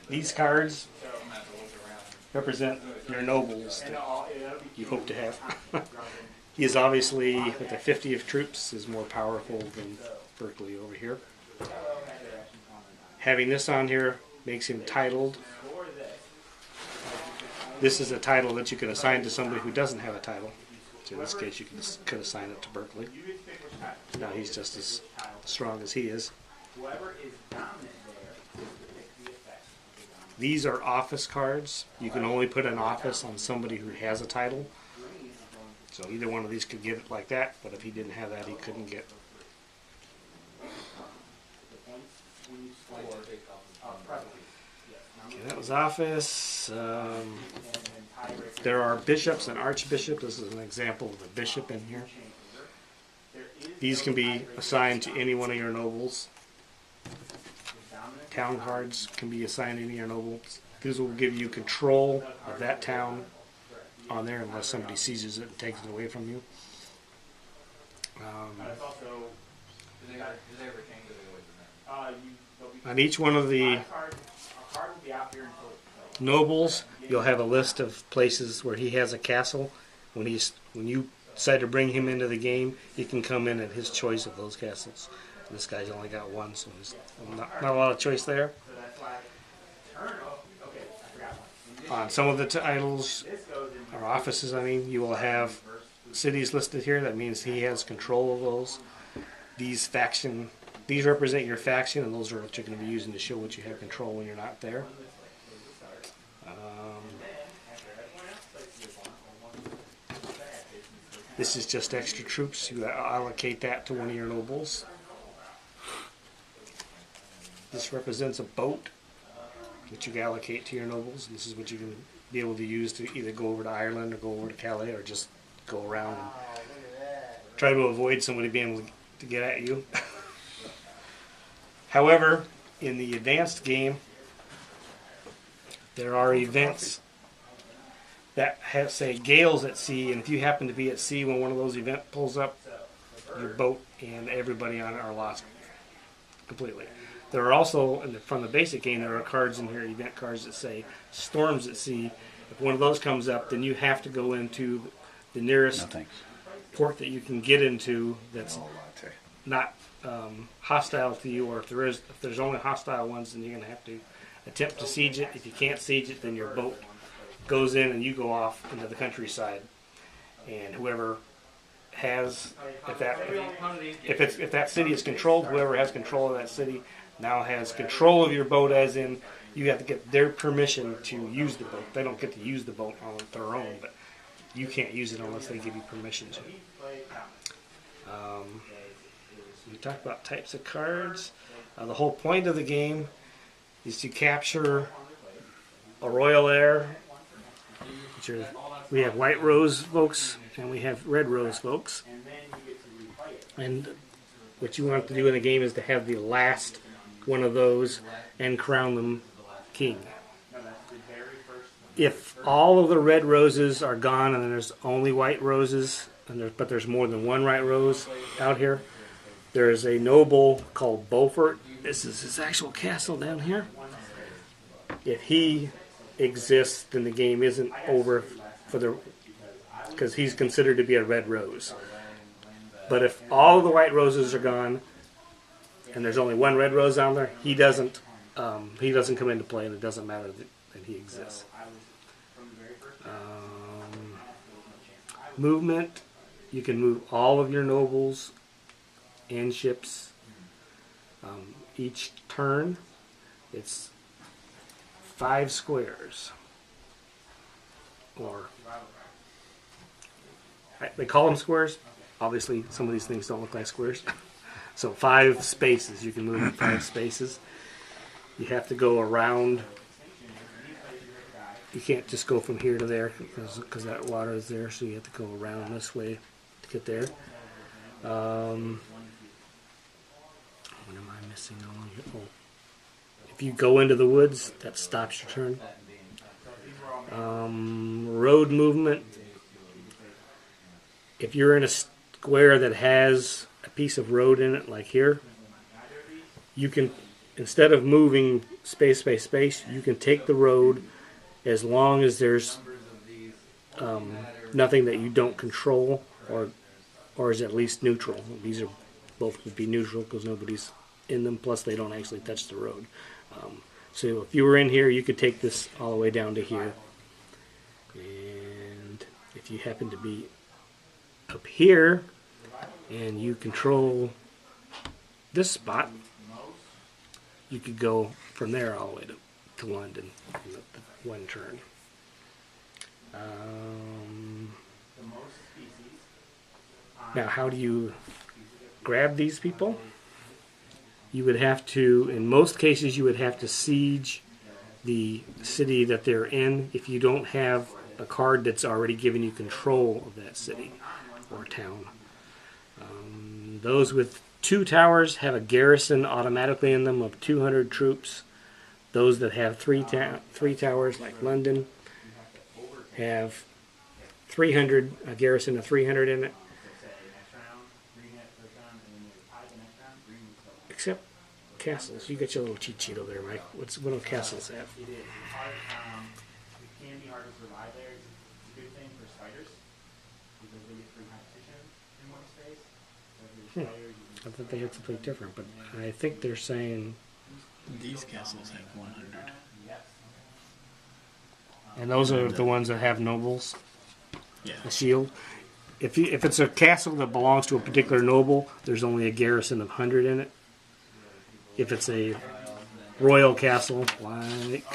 These cards represent your nobles that you hope to have. He is obviously, with the 50 of troops, is more powerful than Berkeley over here. Having this on here makes him titled. This is a title that you can assign to somebody who doesn't have a title. So in this case, you could assign it to Berkeley. Now he's just as strong as he is. These are office cards. You can only put an office on somebody who has a title. So either one of these could get it like that, but if he didn't have that, he couldn't get. Okay, that was office. There are bishops and archbishops. This is an example of a bishop in here. These can be assigned to any one of your nobles. Town cards can be assigned to any of your nobles. These will give you control of that town on there unless somebody seizes it and takes it away from you. On each one of the nobles, you'll have a list of places where he has a castle. When you decide to bring him into the game, he can come in at his choice of those castles. This guy's only got one, so there's not a lot of choice there. On some of the titles, or offices, I mean, you will have cities listed here. That means he has control of those. These represent your faction, and those are what you're going to be using to show what you have control when you're not there. This is just extra troops. You allocate that to one of your nobles. This represents a boat that you can allocate to your nobles. This is what you can be able to use to either go over to Ireland or go over to Calais or just go around and try to avoid somebody being able to get at you. However, in the advanced game, there are events that have, say, gales at sea, and if you happen to be at sea when one of those events pulls up, your boat and everybody on it are lost completely. There are also, from the basic game, there are cards in here, event cards that say storms at sea. If one of those comes up, then you have to go into the nearest port that you can get into that's not hostile to you, or if there's only hostile ones, then you're going to have to attempt to siege it. If you can't siege it, then your boat goes in and you go off into the countryside, and whoever has, if that city is controlled, whoever has control of that city now has control of your boat, as in you have to get their permission to use the boat. They don't get to use the boat on their own, but you can't use it unless they give you permission to. We talked about types of cards. The whole point of the game is to capture a royal heir. We have white rose folks and we have red rose folks. And what you want to do in the game is to have the last one of those and crown them king. If all of the red roses are gone and there's only white roses, but there's more than one white rose out here, there is a noble called Beaufort. This is his actual castle down here. If he exists, then the game isn't over because he's considered to be a red rose. But if all of the white roses are gone and there's only one red rose on there, he doesn't come into play, and it doesn't matter that he exists. Movement, you can move all of your nobles and ships each turn. It's 5 squares, or they call them squares. Obviously, some of these things don't look like squares. So 5 spaces. You can move in 5 spaces. You have to go around. You can't just go from here to there because that water is there. So you have to go around this way to get there. What am I missing along here? Oh. If you go into the woods, that stops your turn. Road movement. If you're in a square that has a piece of road in it, like here, you can instead of moving space by space, you can take the road as long as there's nothing that you don't control or is at least neutral. These are both would be neutral because nobody's in them. Plus, they don't actually touch the road. So if you were in here, you could take this all the way down to here. And if you happen to be up here and you control this spot, you could go from there all the way to London in the one turn. Now, how do you grab these people? You would have to, in most cases, you would have to siege the city that they're in if you don't have a card that's already given you control of that city or town. Those with 2 towers have a garrison automatically in them of 200 troops. Those that have 3 towers, like London, have 300, a garrison of 300 in it. Except castles. You got your little cheat sheet over there, Mike. What do castles have? It can be hard to survive there. It's a good thing for spiders because they get free competition in one space. So if you're spiders, I thought they had something different, but I think they're saying these castles have 100. and those are the ones that have nobles, Yeah. a shield. If it's a castle that belongs to a particular noble, there's only a garrison of 100 in it. If it's a royal castle, like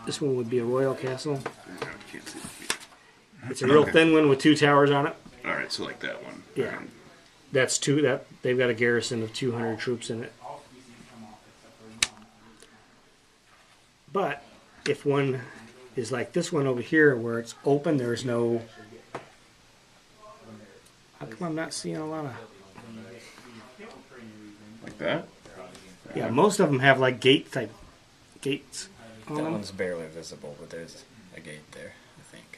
this one would be a royal castle. It's a real thin one with 2 towers on it. All right, so like that one. Yeah, that's 2. That they've got a garrison of 200 troops in it. But if one is like this one over here, where it's open, there's no. How come I'm not seeing a lot of? Like that? Yeah, most of them have like gates. That one's barely visible, but there's a gate there, I think.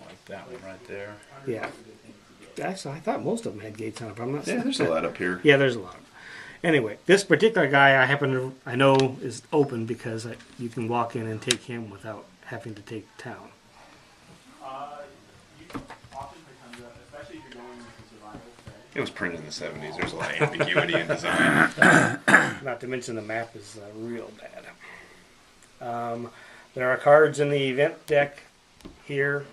Like that one right there. Yeah. Actually, I thought most of them had gates on it, but I'm not. Yeah, there's a lot up here. Yeah, there's a lot. Anyway, this particular guy I know is open because you can walk in and take him without having to take the town. you often becomes especially if you're going into survival. It was printed in the 70s. There's a lot of ambiguity in design. Not to mention the map is real bad. There are cards in the event deck here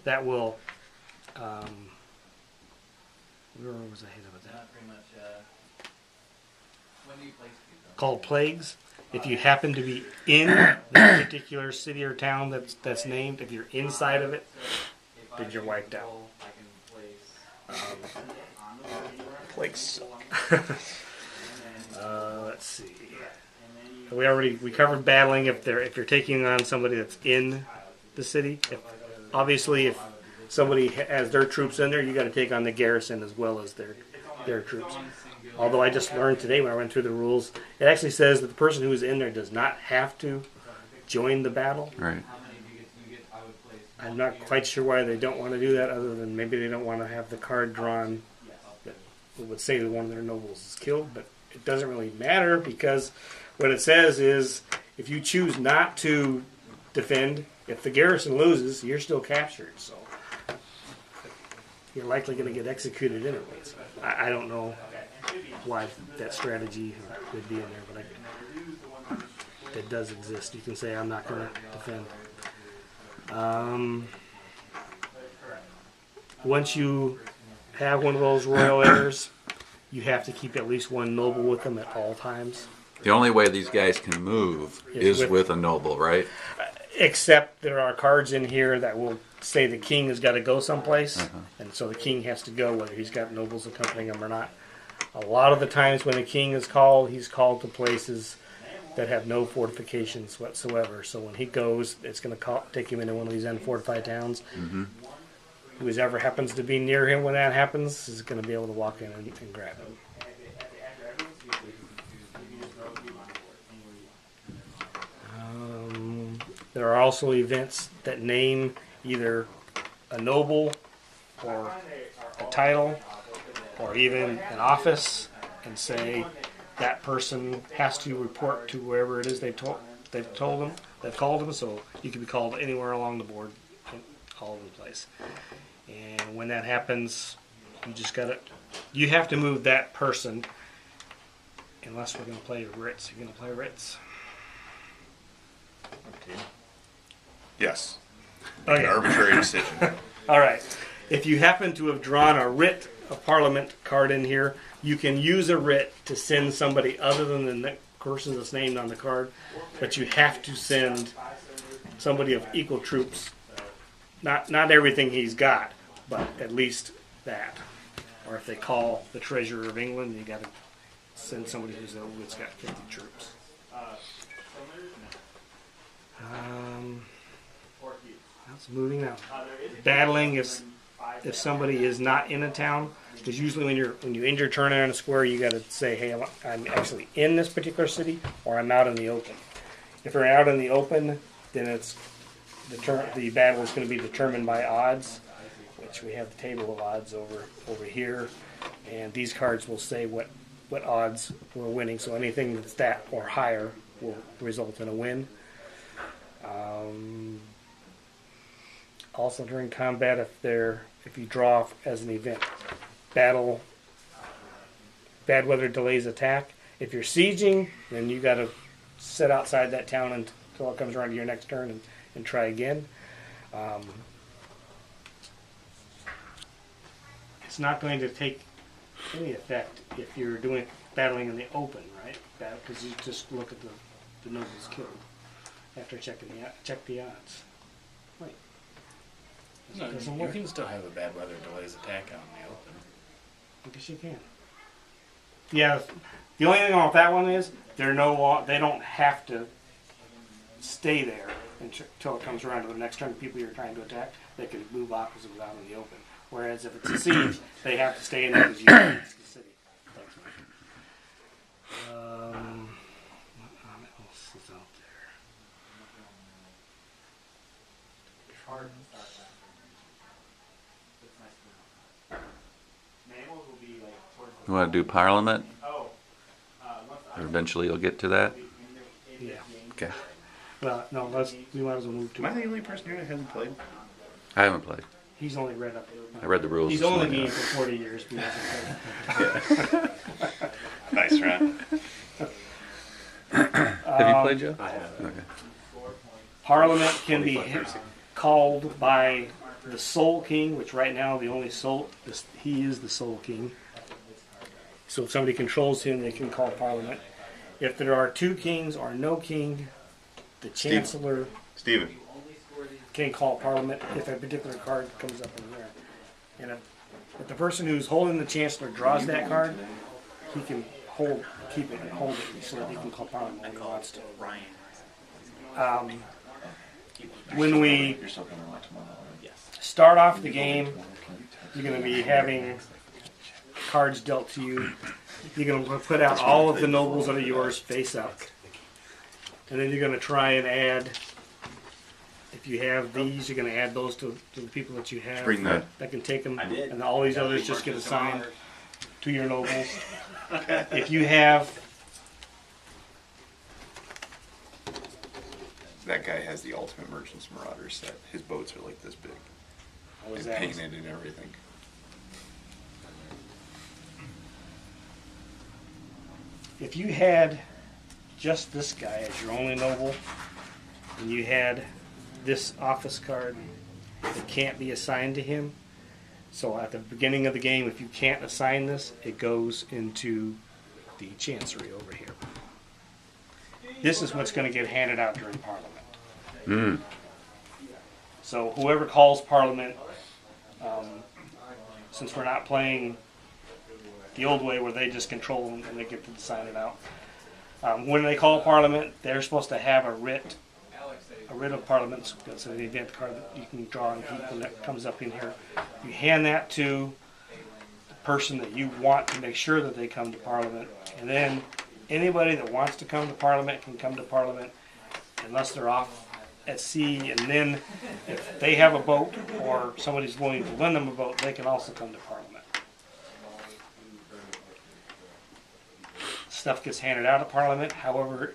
that will. Where was I headed with that? Called plagues. If you happen to be in the particular city or town that's named, if you're inside of it, then you're wiped out. Plagues suck. Let's see. We covered battling if you're taking on somebody that's in the city. Obviously, if somebody has their troops in there, you got to take on the garrison as well as their troops. Although I just learned today when I went through the rules, it actually says that the person who's in there does not have to join the battle. Right. I'm not quite sure why they don't want to do that, other than maybe they don't want to have the card drawn that would say that one of their nobles is killed. But it doesn't really matter, because what it says is if you choose not to defend, if the garrison loses, you're still captured. So you're likely going to get executed anyways. I don't know why that strategy would be in there, but it does exist. You can say, I'm not going to defend. Once you have one of those royal heirs, you have to keep at least one noble with them at all times. The only way these guys can move is with a noble, right? Except there are cards in here that will say the king has got to go someplace, and so the king has to go whether he's got nobles accompanying him or not. A lot of the times when the king is called, he's called to places that have no fortifications whatsoever. So when he goes, it's going to take him into one of these unfortified towns. Mm-hmm. Whoever happens to be near him when that happens is going to be able to walk in and grab him. There are also events that name either a noble or a title or even an office. and say that person has to report to wherever it is they've called them. So you can be called anywhere along the board, all over the place. And when that happens, you have to move that person. Unless we're going to play Ritz. You're going to play Ritz. Yes. Okay. An arbitrary decision. All right. If you happen to have drawn a writ of Parliament card in here, you can use a writ to send somebody other than the person that's named on the card, but you have to send somebody of equal troops. Not everything he's got, but at least that. Or if they call the Treasurer of England, you got to send somebody who's got 50 troops. That's moving now. Battling if somebody is not in a town, because usually when you end your turn on a square, you got to say, hey, I'm actually in this particular city, or I'm out in the open. If you're out in the open, then it's the battle is going to be determined by odds, which we have the table of odds over here, and these cards will say what odds we're winning. So anything that's that or higher will result in a win. Also during combat, if you draw as an event, battle, bad weather delays attack. If you're sieging, then you got to sit outside that town until it comes around to your next turn and try again. It's not going to take any effect if you're battling in the open, right? Because you just look at the nobles killed after check the odds. Wait. No, Doesn't you work. can still have a bad weather delays attack out in the open. I guess you can. Yeah. The only thing about that one is they don't have to stay there until it comes around to the next turn. The people you're trying to attack, they can move opposite out in the open. Whereas if it's a siege, they have to stay in there because you it's the city. Thanks, Mike. What else is out there? Manuals will be like towards the You want to do Parliament? once Or eventually you'll get to that? Yeah. Okay. Well, no, we might as well move to Am I it. the only person here that hasn't played? I haven't played. He's only read up. I read the rules. He's this only morning. been for 40 years. But he hasn't played. Nice, Ron. Have you played, Joe? I have. Okay. Parliament can be called by the Soul King, which right now he is the Soul King. So if somebody controls him, they can call Parliament. If there are two kings or no king, the Chancellor Steven. can call Parliament if a particular card comes up in there. And if the person who's holding the Chancellor draws that card, he can keep it and hold it so that he can call Parliament when he wants to. When we start off the game, you're going to be having cards dealt to you. You're going to put out all of the nobles that are yours face up. And then you're going to try and add, if you have these, you're going to add those to the people that you have Bring that. that can take them. And all these others just get assigned to your nobles. If you have, That guy has the ultimate Merchant's Marauder set. His boats are like this big. what was And that? painted and everything. If you had just this guy as your only noble, and you had this office card that can't be assigned to him, so at the beginning of the game, if you can't assign this, it goes into the Chancery over here. This is what's going to get handed out during Parliament. So whoever calls Parliament, since we're not playing the old way where they just control them and they get to sign it out. When they call Parliament, they're supposed to have a writ of Parliament. That's an event card that you can draw and keep when that comes up in here. You hand that to the person that you want to make sure that they come to Parliament, and then anybody that wants to come to Parliament can come to Parliament unless they're off at sea, and then if they have a boat or somebody's willing to lend them a boat, they can also come to Parliament. stuff gets handed out at Parliament. However,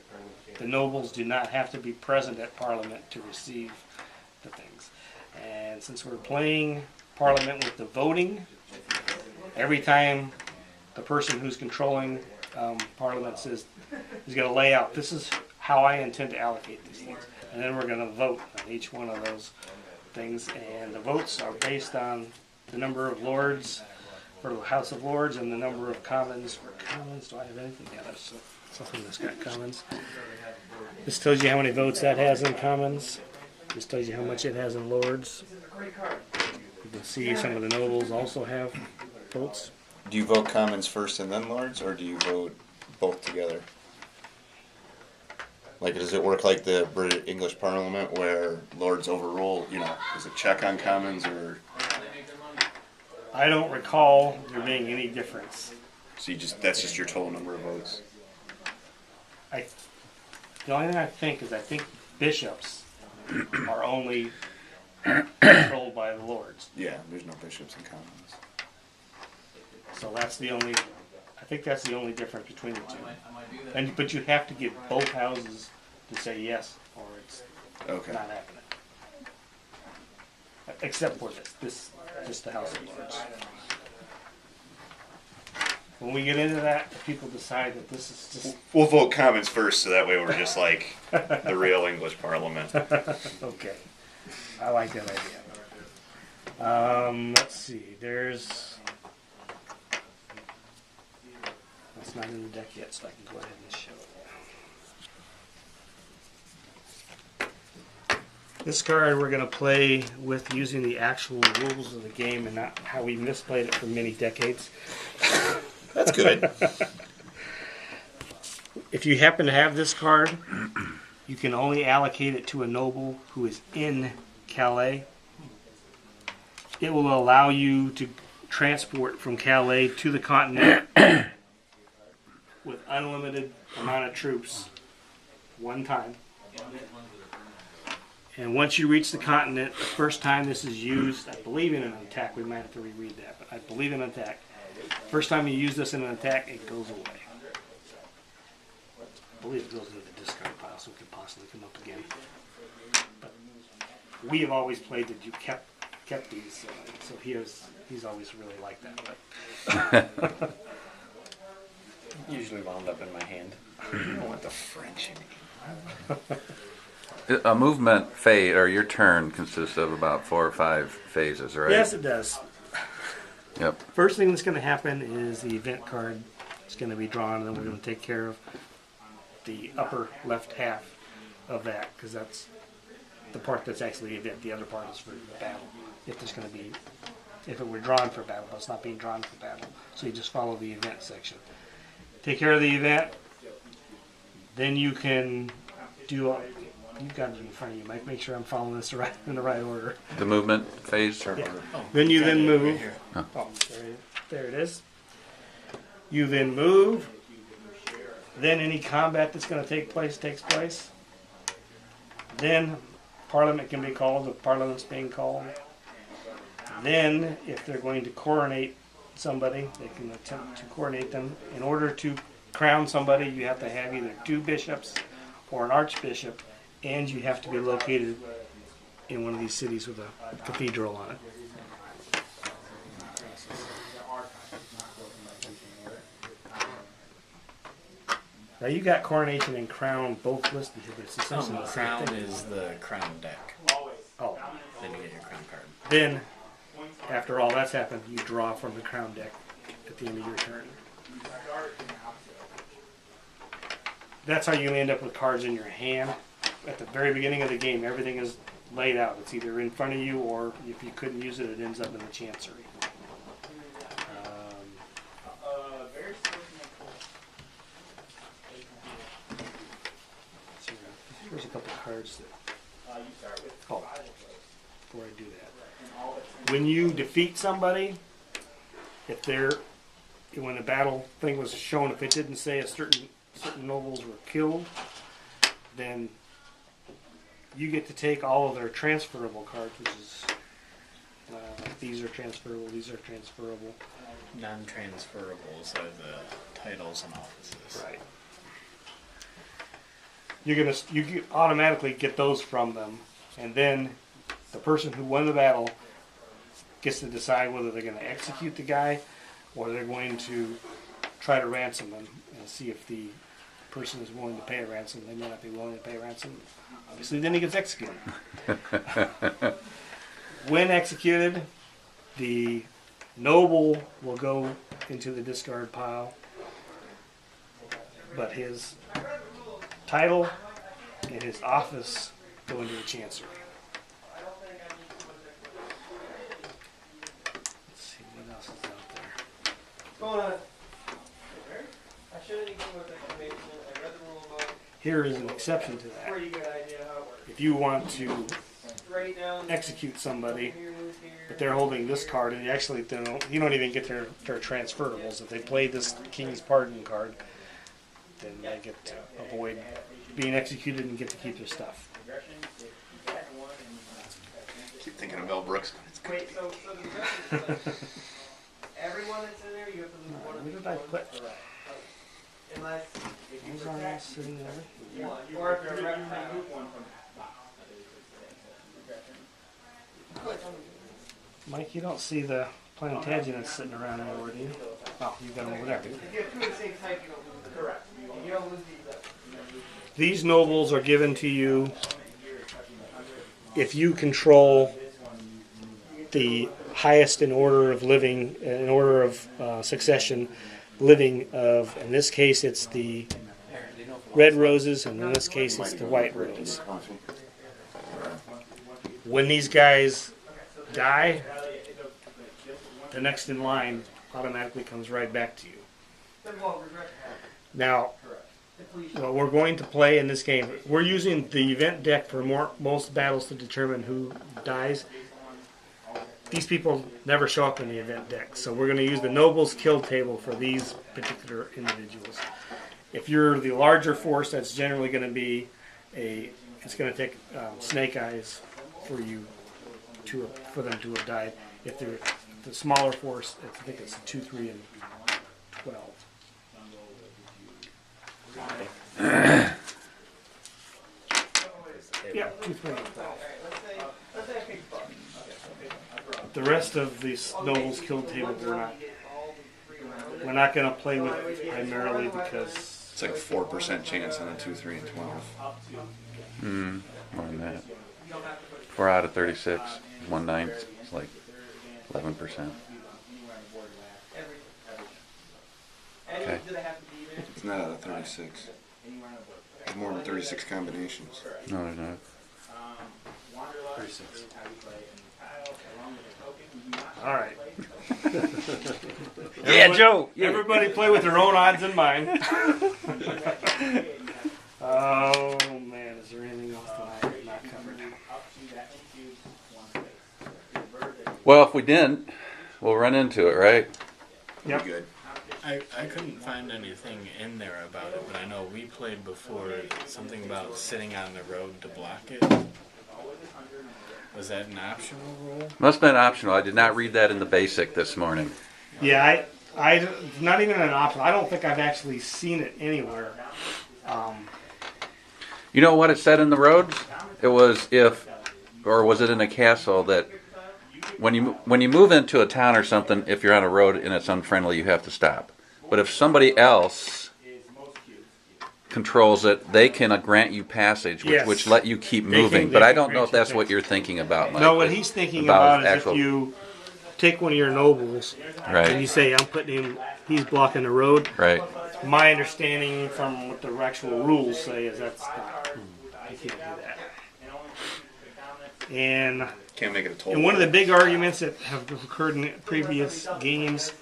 the nobles do not have to be present at Parliament to receive the things. And since we're playing Parliament with the voting, every time the person who's controlling Parliament says, he's going to lay out, this is how I intend to allocate these things. And then we're going to vote on each one of those things. And the votes are based on the number of lords for the House of Lords and the number of commons for commons. Do I have anything? Yeah, there's something that's got commons. This tells you how many votes that has in commons. This tells you how much it has in lords. You can see some of the nobles also have votes. Do you vote commons first and then lords, or do you vote both together? Like, does it work like the British English Parliament where lords overrule? You know, is it check on commons, or I don't recall there being any difference. so you just—that's just your total number of votes? The only thing I think is bishops are only controlled by the lords. Yeah, there's no bishops and commons. So that's the only. I think that's the only difference between the two. But you have to get both houses to say yes, or it's Okay. not happening. Except for this just the House of Lords. When we get into that, if people decide that this is just We'll vote commons first, so that way we're just like the real English Parliament. okay, I like that idea. Let's see. There's that's not in the deck yet, so I can go ahead and show it. This card we're going to play with using the actual rules of the game and not how we misplayed it for many decades. That's good. If you happen to have this card, you can only allocate it to a noble who is in Calais. It will allow you to transport from Calais to the continent with unlimited amount of troops one time. And once you reach the continent, the first time this is used, I believe in an attack, we might have to reread that, but I believe in an attack. First time you use this in an attack, it goes away. I believe it goes into the discard pile, so it could possibly come up again. But we have always played that you kept these, so he's always really liked that. But Usually wound up in my hand. I want the French in it. A movement phase, or your turn, consists of about 4 or 5 phases, right? yes, it does. Yep. First thing that's going to happen is the event card is going to be drawn, and then we're going to take care of the upper left half of that, because that's the part that's actually the event. The other part is for battle. If there's going to be, if it were drawn for battle, but it's not being drawn for battle. So you just follow the event section. Take care of the event. Then you can do. You've got it in front of you, Mike. Make sure I'm following this in the right order. The movement phase? Yeah. Then you then move. Oh, there it is. You then move. Then any combat that's going to take place takes place. Then Parliament can be called if Parliament's being called. Then, if they're going to coronate somebody, they can attempt to coronate them. In order to crown somebody, you have to have either 2 bishops or an archbishop, and you have to be located in one of these cities with a cathedral on it. Now you got coronation and crown both listed here, but it's essentially the same Crown thing. is the crown deck. Oh, Then you get your crown card. then after all that's happened, you draw from the crown deck at the end of your turn. That's how you end up with cards in your hand. At the very beginning of the game, everything is laid out. It's either in front of you, or if you couldn't use it, it ends up in the chancery. Here's a couple cards that. Oh, before I do that, when you defeat somebody, when the battle thing was shown, if it didn't say a certain nobles were killed, then you get to take all of their transferable cards, which is these are transferable, these are transferable. Non-transferables are the titles and offices. Right. You automatically get those from them, and then the person who won the battle gets to decide whether they're going to execute the guy or they're going to try to ransom him and see if the person is willing to pay a ransom. They may not be willing to pay a ransom. Obviously, then he gets executed. When executed, the noble will go into the discard pile, but his title and his office go into the chancery. Let's see what else is out there. Going on. I showed anything with information. I read the rule book. Here is an exception to that. Pretty good idea how it works. If you want to Write down. execute somebody, Here, move here. but they're holding this card, and you don't even get their transfertables. If they play this King's Pardon card, then they get to avoid being executed and get to keep their stuff. Keep thinking of Mel Brooks. It's gonna Wait, so the progression is like everyone that's in there, you have to lose one of Where each. did I put? Unless Was I all sitting there? one. Or if you're a rep, Mike, you don't see the Plantagenets sitting around anywhere, do you? Oh, you got them over there. if you have two of the same type, you don't lose them. Correct. You don't lose these up. These nobles are given to you if you control the highest in order of living, in order of succession, living of, in this case it's the red roses, and in this case it's the white rose. When these guys die, the next in line automatically comes right back to you. Then what regret? Now, what we're going to play in this game, we're using the event deck for most battles to determine who dies. These people never show up in the event deck, so we're going to use the Nobles Kill table for these particular individuals. If you're the larger force, that's generally going to be it's going to take snake eyes for for them to have died. If they're the smaller force, I think it's 2, 3, and 12. Yeah, 2, 3, and 12. Let's say I pick buck. The rest of these nobles kill table we're not going to play with it primarily because It's like a 4% chance on a 2, 3, and 12. More than that. 4 out of 36, 1/9. It's like 11%. Okay. It's not out of 36. There's more than 36 combinations. No, they're not. 36. all right. Yeah, Joe. Everybody play with their own odds in mind. Oh man, is there anything else that I have not covered? Well, if we didn't, we'll run into it, right? Yep. Good. I couldn't find anything in there about it, but I know we played before something about sitting on the road to block it. Was that an optional rule? Must have been optional. I did not read that in the basic this morning. Yeah, I not even an option. I don't think I've actually seen it anywhere. You know what it said in the roads? It was or was it in a castle that when you move into a town or something, if you're on a road and it's unfriendly, you have to stop. But if somebody else controls it, they can grant you passage, Yes. which let you keep They moving. can- But they I can don't know grant if you that's what passage. you're thinking about, Mike. No, what he's thinking about is actual- if you take one of your nobles and Right, you say, I'm putting him, he's blocking the road. right. My understanding from what the actual rules say is that's not, you can't do that. And Can't make it a total. And one of the big arguments that have occurred in previous games,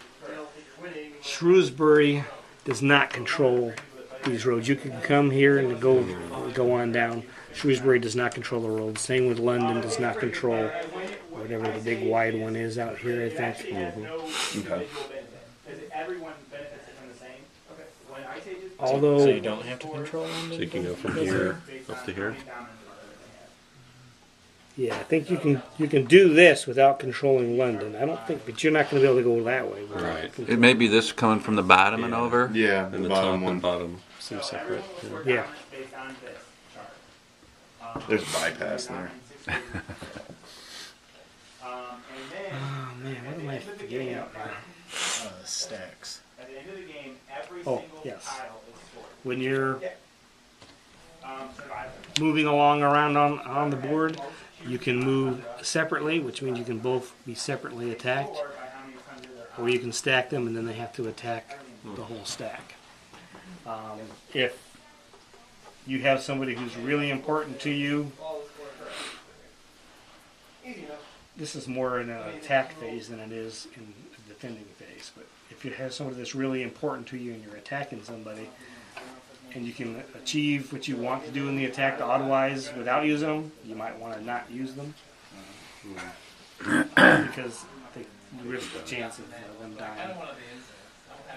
Shrewsbury does not control these roads. You can come here and go on down. Shrewsbury does not control the roads. Same with London does not control whatever the big wide one is out here, I think. Okay. So Although, you don't have to control them? So you can go from here up to here. Yeah, I think you can do this without controlling London. I don't think, but you're not going to be able to go that way. without Right. controlling- It may be this coming from the bottom and over. Yeah, And the the top bottom one. and bottom seem separate. Yeah. Based on this chart. There's bypass there. And then Oh man, what am I forgetting out now? Stacks. at the end of the game, every Oh, single yes. tile is scored. When you're Survival. moving along around on the board, you can move separately, which means you can both be separately attacked, Or by how many hundred there or you can stack them and then they have to attack the whole stack. If you have somebody who's really important to you, this is more in an attack phase than it is in a defending phase. But if you have somebody that's really important to you and you're attacking somebody, and you can achieve what you want to do in the attack otherwise without using them, you might want to not use them. Because they risk the chance of them dying.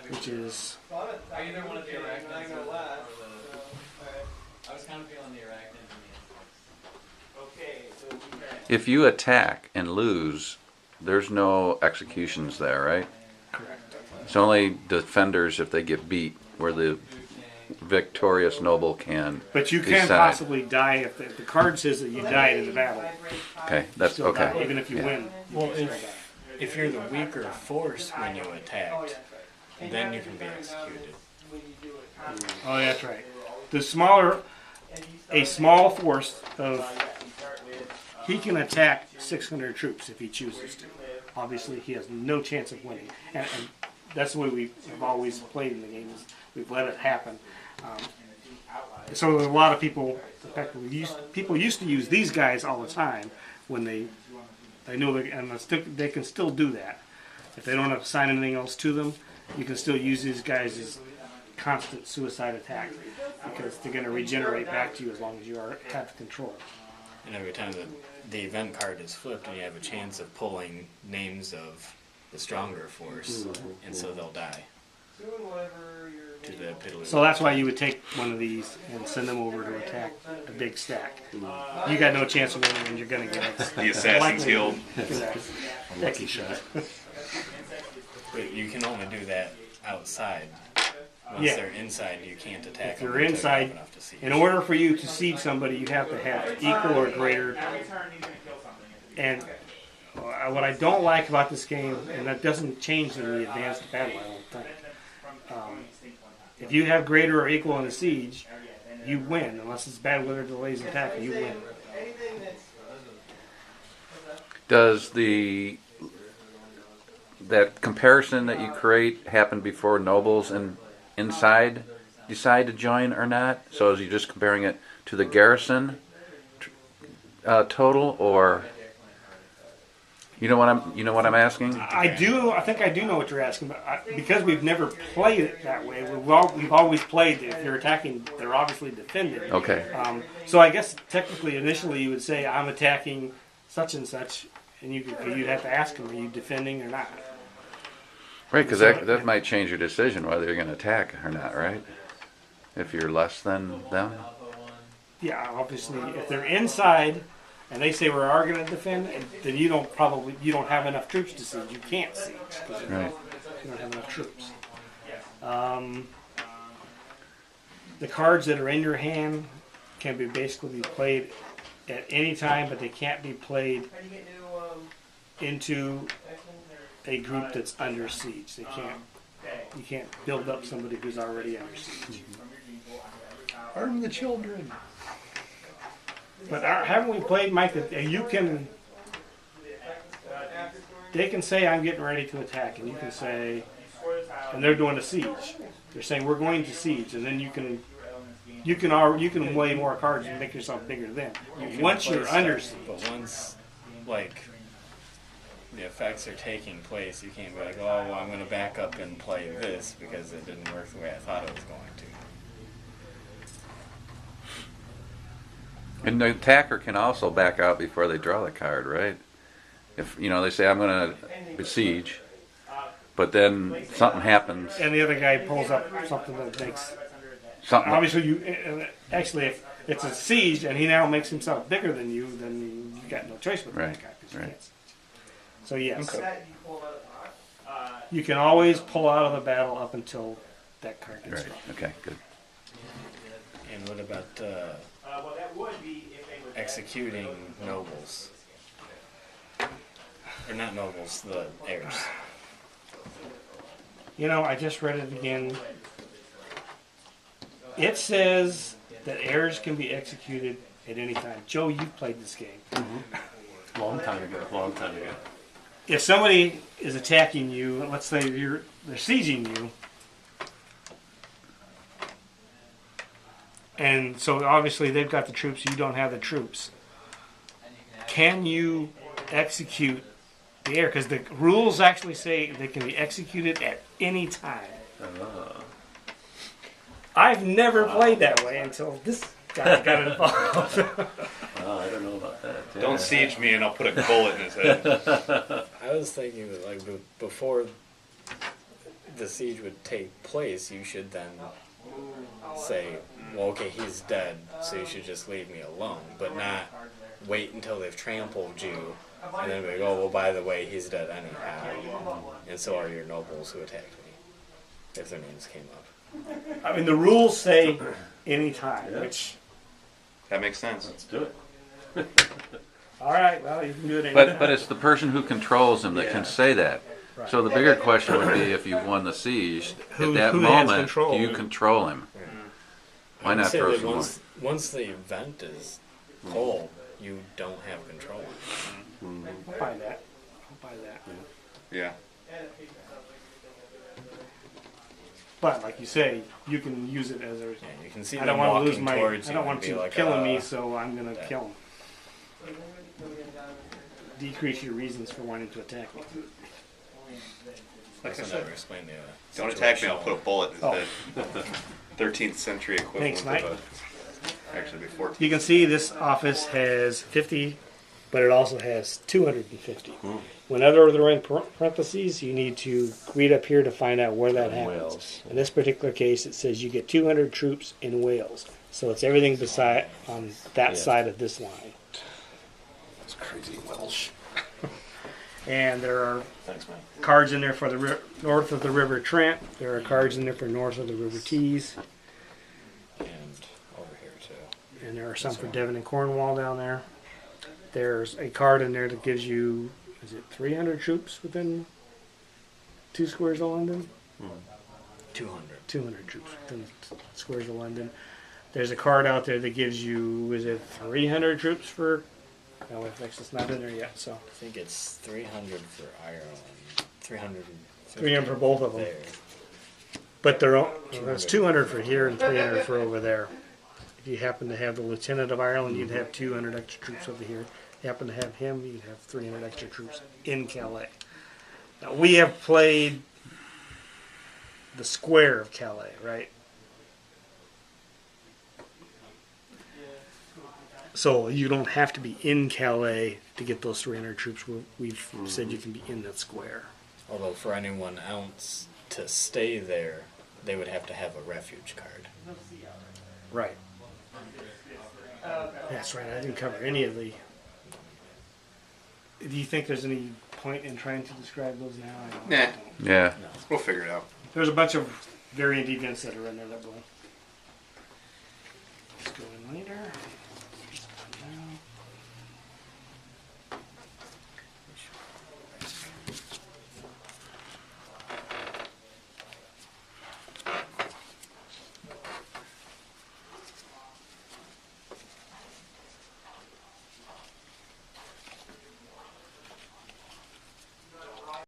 Which is, I either want to be arachnid or the. I was kind of feeling the arachnid and the Okay, so we have If you attack and lose, there's no executions there, right? correct. It's only defenders if they get beat, where the victorious noble can. But you can decide. possibly die if the card says that you died in the battle. Okay, that's Still die, okay. even if you Yeah. win. you Well, can still die. If you're the weaker force when you attacked, then you can be executed. Oh, that's right. The smaller, a small force of, he can attack 600 troops if he chooses to. Obviously, he has no chance of winning, and that's the way we've always played in the game. Is we've let it happen. So there's a lot of people. In fact, people used to use these guys all the time when they know they can still do that. If they don't assign anything else to them, you can still use these guys as constant suicide attack because they're going to regenerate back to you as long as you have control. And every time the event card is flipped, and you have a chance of pulling names of the stronger force, and so they'll die to the pit of So that's why you would take one of these and send them over to attack a big stack. You got no chance of winning, and you're going to get it. The Assassin's Guild. Lucky shot. But you can only do that outside. Once Yeah. they're inside, you can't attack If them you're until inside, enough to siege. in order for you to siege somebody, you have to have equal or greater. And what I don't like about this game, and that doesn't change in the advanced battle, I don't think. If you have greater or equal in a siege, you win. Unless it's bad weather delays attack, you win. Does that comparison that you create happen before nobles and inside decide to join or not? So is you just comparing it to the garrison total, or you know what I'm asking? I do. I think I do know what you're asking, but because we've never played it that way, we've always played. If you're attacking, they're obviously defending. Okay. So I guess technically, initially, you would say I'm attacking such and such, and you'd have to ask them, are you defending or not? Right, because that might change your decision whether you're going to attack or not, right? If you're less than them. Yeah, obviously, if they're inside and they say we're going to defend, then you don't have enough troops to siege. You can't siege because Right. you don't have enough troops. The cards that are in your hand can be basically played at any time, but they can't be played into a group that's under siege. You can't build up somebody who's already under siege. Arm the children. But haven't we played, Mike? That they can say I'm getting ready to attack, and you can say, and they're doing a siege. They're saying we're going to siege, and then you can weigh more cards and make yourself bigger. Then once you're under siege, But once, like, the effects are taking place, you can't be like, oh, well, I'm going to back up and play this because it didn't work the way I thought it was going to. And the attacker can also back out before they draw the card, right? If they say I'm going to besiege, but then something happens. and the other guy pulls up something that makes. Something. Obviously, actually, it's a siege, and he now makes himself bigger than you, then you got no choice but to Right, back out. 'Cause you right. can't. So yes, Okay. you can always pull out of the battle up until that card gets Right. drawn. Okay. Good. And what about Well, that would be if they were executing nobles? Or not nobles, the heirs. You know, I just read it again. It says that heirs can be executed at any time. Joe, you've played this game. Long time ago. If somebody is attacking you, let's say they're sieging you, and so obviously they've got the troops, you don't have the troops. Can you execute the heir? Because the rules actually say they can be executed at any time. I've never played that way until this guy got involved. Oh, I don't know about that. Yeah. Don't siege me and I'll put a bullet in his head. I was thinking that like before the siege would take place, you should then say, well, okay, he's dead, so you should just leave me alone, but not wait until they've trampled you and then be like, oh, well, by the way, he's dead anyhow, and so are your nobles who attacked me, if their names came up. I mean, the rules say any time, Yeah. which, That makes sense. Let's do it. all right, well, you can do it anytime. But it's the person who controls them that can say that. Right. So the bigger question would be if you won the siege, Who- at that who has moment, control? do you control him? Why I would not say throw that some more? once the event is cold, you don't have control. I'll buy that. I'll buy that. Yeah. But like you say, you can use it as a. Yeah, you can see I them don't want to walking lose my. towards I you don't and want be you like, killing me, so I'm gonna that. kill him. Decrease your reasons for wanting to attack me. Like I I'll said. never explain the Don't attack me, I'll put a bullet in his Oh. head. 13th century equivalent Thanks, Mike. of a... Actually, before... You can see this office has 50, but it also has 250. Whenever they're in parentheses, you need to read up here to find out where that happens. Wales. In this particular case, it says you get 200 troops in Wales. So it's everything beside on that Yeah. side of this line. It's crazy Welsh. And there are Thanks, man. cards in there for the north of the River Trent. There are cards in there for north of the River Tees. and over here too. And there are some for Devon and Cornwall down there. There's a card in there that gives you, is it 300 troops within 2 squares of London? 200. 200 troops within squares of London. There's a card out there that gives you, is it 300 troops for, no, it's not in there yet, so. I think it's 300 for Ireland. 300. 300 for both of them. There. But it's 200 for here and 300 for over there. If you happen to have the Lieutenant of Ireland, you'd have 200 extra troops over here. If you happen to have him, you'd have 300 extra troops in Calais. Now, we have played the square of Calais, right? So you don't have to be in Calais to get those 300 troops. We've said you can be in that square. Although for anyone else to stay there, they would have to have a refuge card. Right. That's right. I didn't cover any of the. Do you think there's any point in trying to describe those now? I don't Nah, know. Yeah. we'll figure it out. There's a bunch of variant events that are in there that will